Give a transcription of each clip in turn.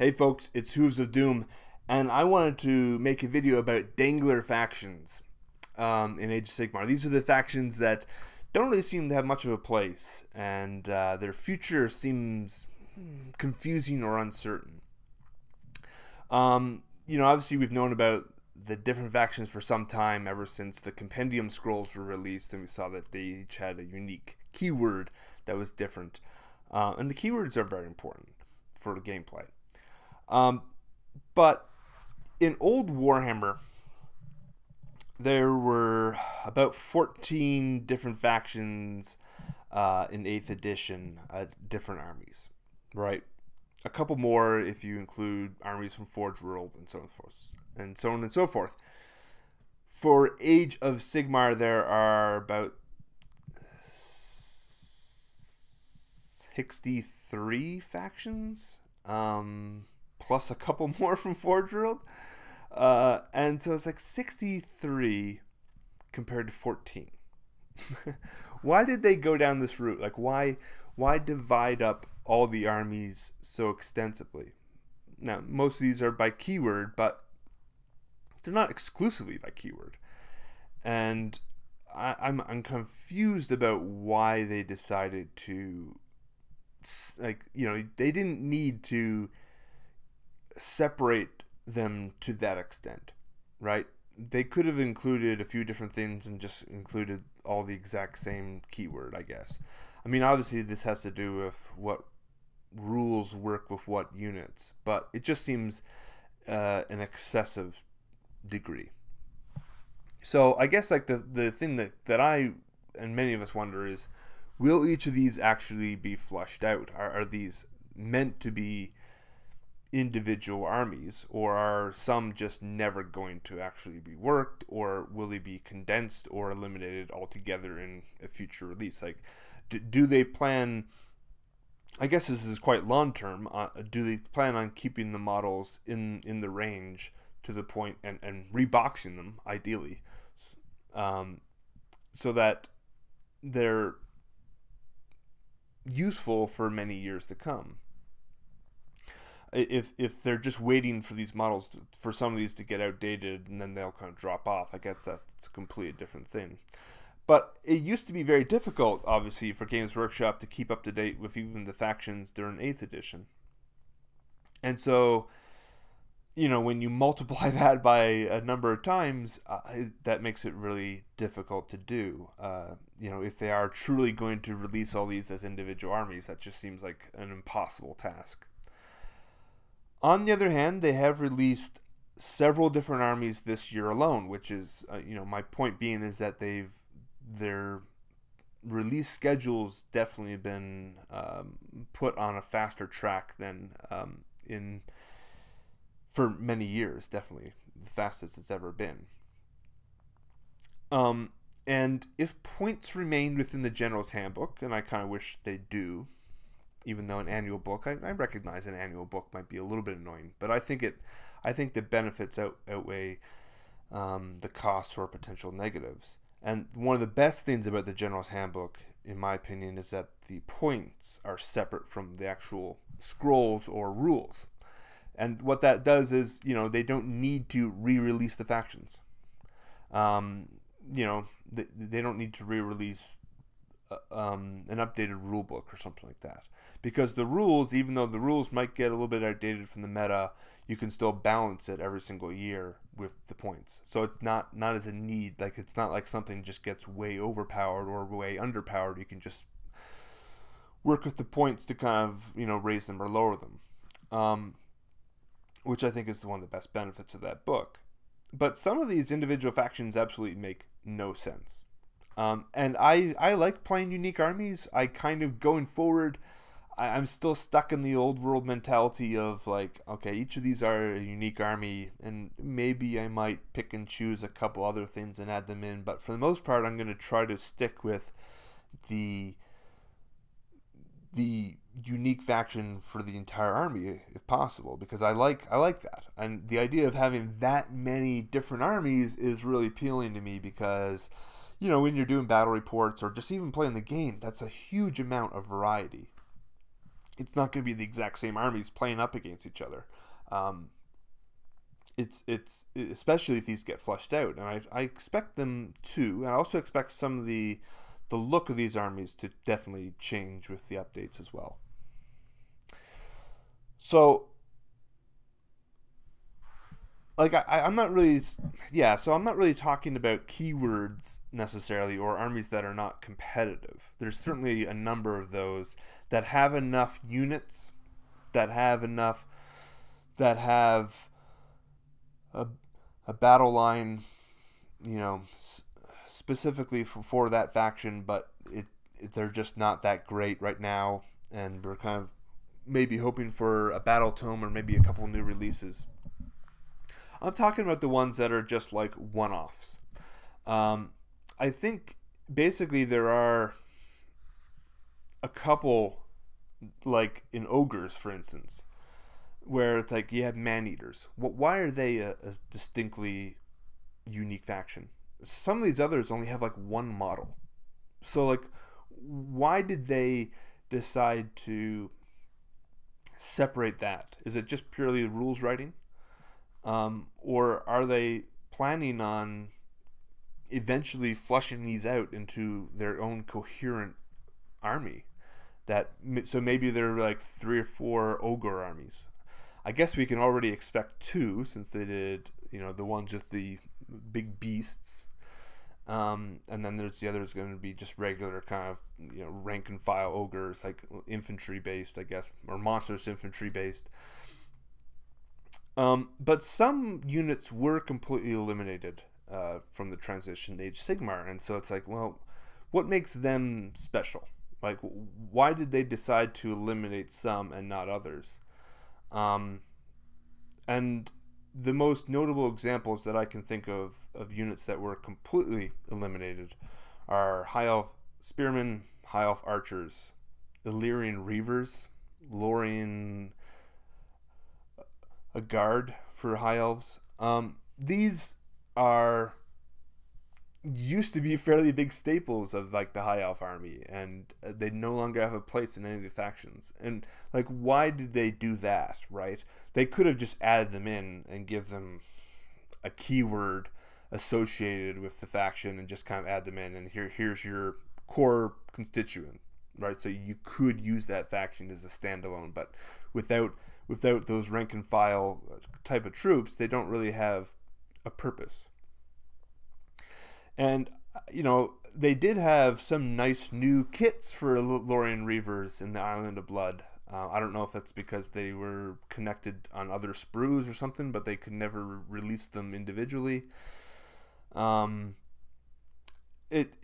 Hey folks, it's Hooves of Doom, and I wanted to make a video about Dangler factions in Age of Sigmar. These are the factions that don't really seem to have much of a place, and their future seems confusing or uncertain. Obviously we've known about the different factions for some time, ever since the Compendium Scrolls were released, and we saw that they each had a unique keyword that was different. And the keywords are very important for the gameplay. But in old Warhammer, there were about 14 different factions in 8th edition, different armies, right? A couple more if you include armies from Forge World and so on and so forth. For Age of Sigmar, there are about 63 factions. Plus a couple more from Forge World. And so it's like 63 compared to 14. Why did they go down this route? Like, why divide up all the armies so extensively? Now, most of these are by keyword, but they're not exclusively by keyword. And I'm confused about why they decided to, they didn't need to separate them to that extent, right? They could have included a few different things and just included all the exact same keyword, I guess. I mean, obviously this has to do with what rules work with what units, but it just seems an excessive degree. So I guess like the thing that I and many of us wonder is, will each of these actually be flushed out? Are these meant to be individual armies, or are some just never going to actually be worked, or will they be condensed or eliminated altogether in a future release? Like, do they plan, I guess this is quite long term, do they plan on keeping the models in the range to the point and reboxing them ideally, so that they're useful for many years to come? If they're just waiting for these models for some of these to get outdated and then they'll kind of drop off, I guess that's a completely different thing. But it used to be very difficult, obviously, for Games Workshop to keep up to date with even the factions during 8th edition. And so, when you multiply that by a number of times, that makes it really difficult to do. If they are truly going to release all these as individual armies, that just seems like an impossible task. On the other hand, they have released several different armies this year alone, which is, my point being is that their release schedules definitely have been put on a faster track than for many years, definitely the fastest it's ever been. And if points remain within the General's Handbook, and I kind of wish they do, even though an annual book, I recognize an annual book might be a little bit annoying, but I think the benefits outweigh the costs or potential negatives. And one of the best things about the General's Handbook, in my opinion, is that the points are separate from the actual scrolls or rules. And what that does is, they don't need to re-release the factions. They don't need to re-release an updated rule book or something like that, because the rules, even though the rules might get a little bit outdated from the meta, you can still balance it every single year with the points. So it's not as a need. Like, it's not like something just gets way overpowered or way underpowered. You can just work with the points to kind of raise them or lower them, which I think is one of the best benefits of that book. But some of these individual factions absolutely make no sense. And I like playing unique armies. I kind of, going forward, I'm still stuck in the old world mentality of like, okay, each of these are a unique army, and maybe I might pick and choose a couple other things and add them in. But for the most part, I'm going to try to stick with the unique faction for the entire army if possible, because I like that. And the idea of having that many different armies is really appealing to me, because when you're doing battle reports or just even playing the game, that's a huge amount of variety. it's not going to be the exact same armies playing up against each other. It's especially if these get flushed out, and I expect them to, and I also expect some of the look of these armies to definitely change with the updates as well. So, like, I'm not really, yeah, so I'm not really talking about keywords necessarily or armies that are not competitive. There's certainly a number of those that have enough units, that have a, a battle line, you know, specifically for that faction, but they're just not that great right now, and we're kind of maybe hoping for a battle tome or maybe a couple new releases. I'm talking about the ones that are just like one-offs. I think basically there are a couple, like in Ogres, for instance, where it's like you have man-eaters. Why are they a distinctly unique faction? Some of these others only have like one model. So like, why did they decide to separate that? Is it just purely rules writing? Or are they planning on eventually flushing these out into their own coherent army? So maybe they're like 3 or 4 ogre armies. I guess we can already expect 2, since they did, the ones with the big beasts. And then there's the others going to be just regular kind of, rank and file ogres, like infantry based, I guess, or monstrous infantry based. But some units were completely eliminated from the Transition Age Sigmar, and so it's like, well, what makes them special? Like, why did they decide to eliminate some and not others? And the most notable examples that I can think of units that were completely eliminated are High Elf Spearmen, High Elf Archers, Illyrian Reavers, Lorien, a Guard for High Elves. These are used to be fairly big staples of like the High Elf army, and they no longer have a place in any of the factions. And like, why did they do that, right? They could have just added them in and give them a keyword associated with the faction and just kind of add them in, and here's your core constituent, right? So you could use that faction as a standalone, but without those rank and file type of troops, they don't really have a purpose. And they did have some nice new kits for Lorien Reavers in the Island of Blood. I don't know if that's because they were connected on other sprues or something, but they could never release them individually. It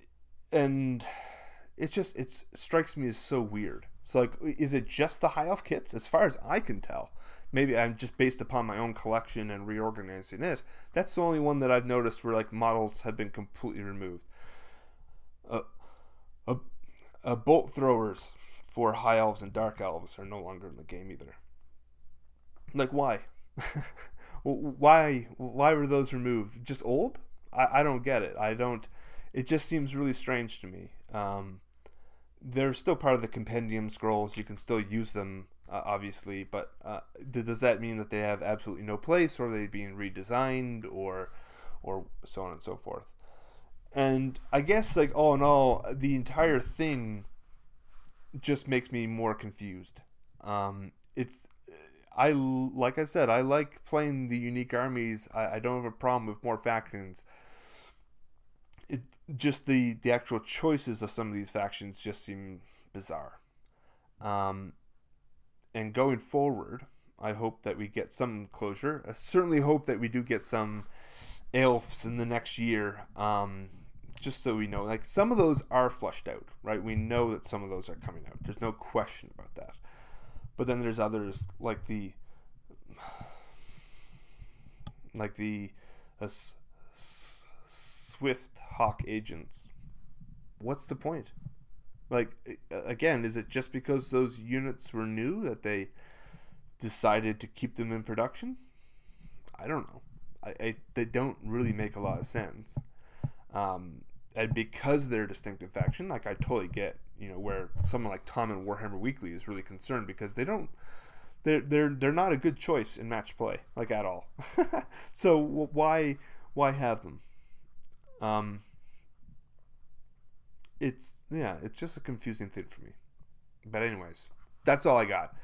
strikes me as so weird. So like, is it just the High Elf kits? As far as I can tell, maybe I'm just based upon my own collection and reorganizing it. That's the only one that I've noticed where like models have been completely removed. Bolt throwers for High Elves and Dark Elves are no longer in the game either. Like, why? Why were those removed? Just old? I don't get it. It just seems really strange to me. They're still part of the compendium scrolls. You can still use them, obviously, but does that mean that they have absolutely no place, or are they being redesigned, or so on and so forth? And I guess, like, all in all, the entire thing just makes me more confused. Like I said, I like playing the unique armies. I don't have a problem with more factions. It just the actual choices of some of these factions just seem bizarre. And going forward, I hope that we get some closure. I certainly hope that we do get some elves in the next year. Just so we know, like, some of those are flushed out, right? We know that some of those are coming out. There's no question about that. But then there's others like the Swift Hawk agents. What's the point? Like, again, is it just because those units were new that they decided to keep them in production? I don't know. They don't really make a lot of sense. And because they're a distinctive faction, like I totally get, where someone like Tom in Warhammer Weekly is really concerned because they're not a good choice in match play, like at all. So why have them? It's just a confusing thing for me. But anyways, that's all I got.